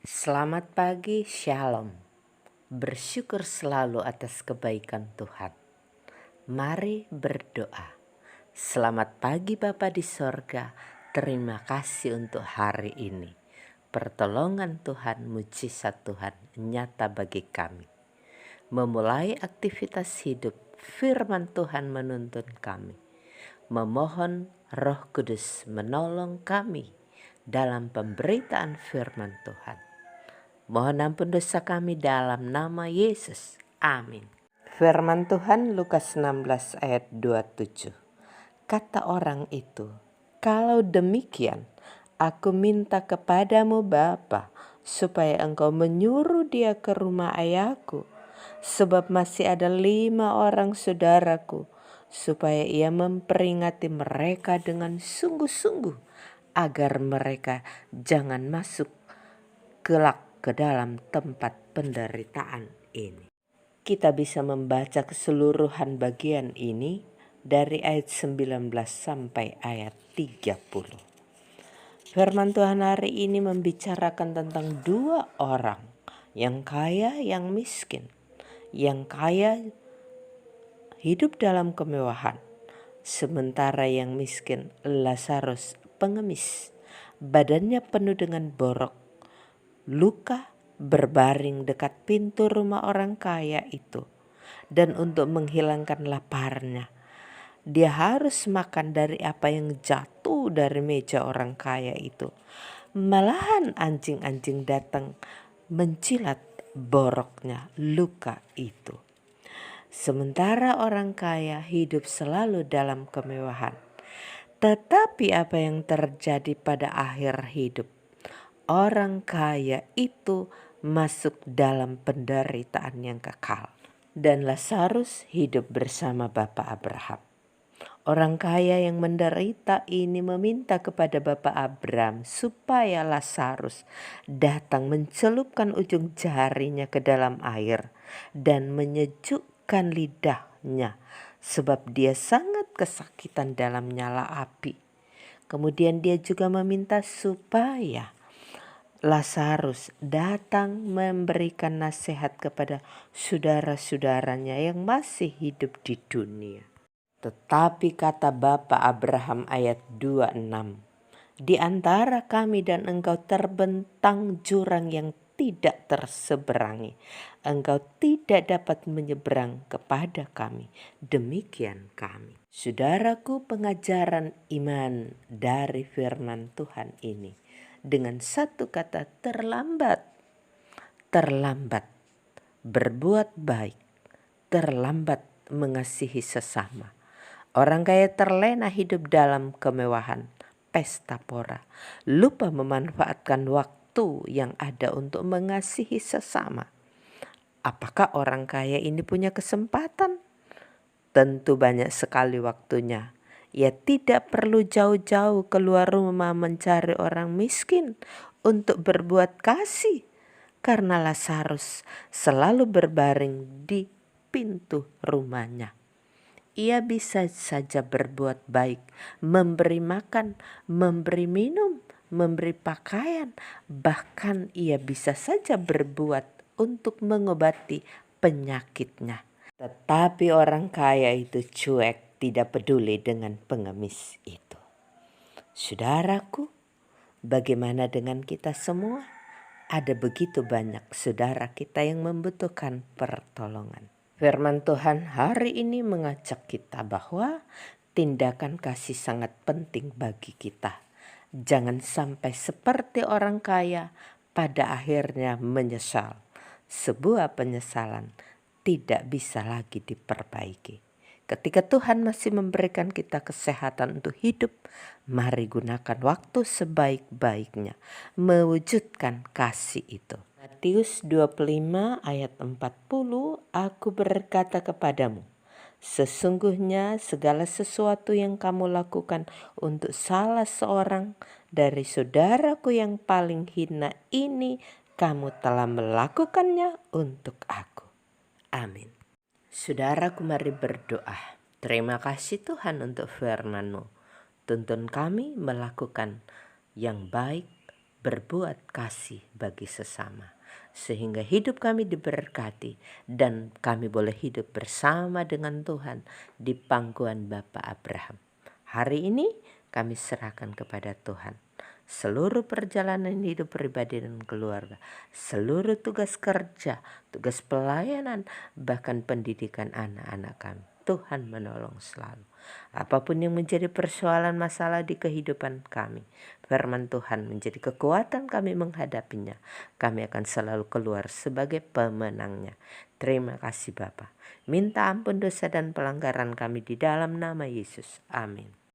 Selamat pagi, Shalom. Bersyukur selalu atas kebaikan Tuhan. Mari berdoa. Selamat pagi Bapa di sorga. Terima kasih untuk hari ini. Pertolongan Tuhan, mujizat Tuhan nyata bagi kami. Memulai aktivitas hidup, firman Tuhan menuntun kami. Memohon Roh Kudus menolong kami dalam pemberitaan firman Tuhan. Mohon ampun dosa kami dalam nama Yesus. Amin. Firman Tuhan Lukas 16 ayat 27. Kata orang itu, "Kalau demikian, aku minta kepadamu Bapa, supaya engkau menyuruh dia ke rumah ayahku, sebab masih ada 5 orang saudaraku, supaya ia memperingati mereka dengan sungguh-sungguh, agar mereka jangan masuk kelak ke dalam tempat penderitaan ini." Kita bisa membaca keseluruhan bagian ini dari ayat 19 sampai ayat 30. Firman Tuhan hari ini membicarakan tentang 2 orang, yang kaya, yang miskin. Yang kaya hidup dalam kemewahan, sementara yang miskin Lazarus pengemis, badannya penuh dengan borok, luka, berbaring dekat pintu rumah orang kaya itu. Dan untuk menghilangkan laparnya, dia harus makan dari apa yang jatuh dari meja orang kaya itu. Malahan anjing-anjing datang mencilat boroknya, luka itu. Sementara orang kaya hidup selalu dalam kemewahan. Tetapi apa yang terjadi pada akhir hidup? Orang kaya itu masuk dalam penderitaan yang kekal. Dan Lazarus hidup bersama Bapak Abraham. Orang kaya yang menderita ini meminta kepada Bapak Abraham supaya Lazarus datang mencelupkan ujung jarinya ke dalam air dan menyejukkan lidahnya, sebab dia sangat kesakitan dalam nyala api. Kemudian dia juga meminta supaya Lazarus datang memberikan nasihat kepada saudara-saudaranya yang masih hidup di dunia. Tetapi kata Bapa Abraham ayat 26, "Di antara kami dan engkau terbentang jurang yang tidak terseberangi. Engkau tidak dapat menyeberang kepada kami, demikian kami." Saudaraku, pengajaran iman dari firman Tuhan ini dengan satu kata, terlambat. Terlambat berbuat baik, terlambat mengasihi sesama. Orang kaya terlena hidup dalam kemewahan, pesta pora, lupa memanfaatkan waktu yang ada untuk mengasihi sesama. Apakah orang kaya ini punya kesempatan? Tentu banyak sekali waktunya. Ia tidak perlu jauh-jauh keluar rumah mencari orang miskin untuk berbuat kasih, karena Lazarus selalu berbaring di pintu rumahnya. Ia bisa saja berbuat baik, memberi makan, memberi minum, memberi pakaian, bahkan ia bisa saja berbuat untuk mengobati penyakitnya. Tetapi orang kaya itu cuek, tidak peduli dengan pengemis itu. Saudaraku, bagaimana dengan kita semua? Ada begitu banyak saudara kita yang membutuhkan pertolongan. Firman Tuhan hari ini mengajak kita bahwa tindakan kasih sangat penting bagi kita. Jangan sampai seperti orang kaya pada akhirnya menyesal. Sebuah penyesalan tidak bisa lagi diperbaiki. Ketika Tuhan masih memberikan kita kesehatan untuk hidup, mari gunakan waktu sebaik-baiknya mewujudkan kasih itu. Matius 25 ayat 40, "Aku berkata kepadamu, sesungguhnya segala sesuatu yang kamu lakukan untuk salah seorang dari saudaraku yang paling hina ini, kamu telah melakukannya untuk aku." Amin. Saudaraku, mari berdoa. Terima kasih Tuhan untuk firman-Mu. Tuntun kami melakukan yang baik, berbuat kasih bagi sesama. Sehingga hidup kami diberkati dan kami boleh hidup bersama dengan Tuhan di pangkuan Bapa Abraham. Hari ini kami serahkan kepada Tuhan seluruh perjalanan hidup pribadi dan keluarga, seluruh tugas kerja, tugas pelayanan, bahkan pendidikan anak-anak kami. Tuhan menolong selalu. Apapun yang menjadi persoalan masalah di kehidupan kami, firman Tuhan menjadi kekuatan kami menghadapinya. Kami akan selalu keluar sebagai pemenangnya. Terima kasih Bapa. Minta ampun dosa dan pelanggaran kami di dalam nama Yesus. Amin.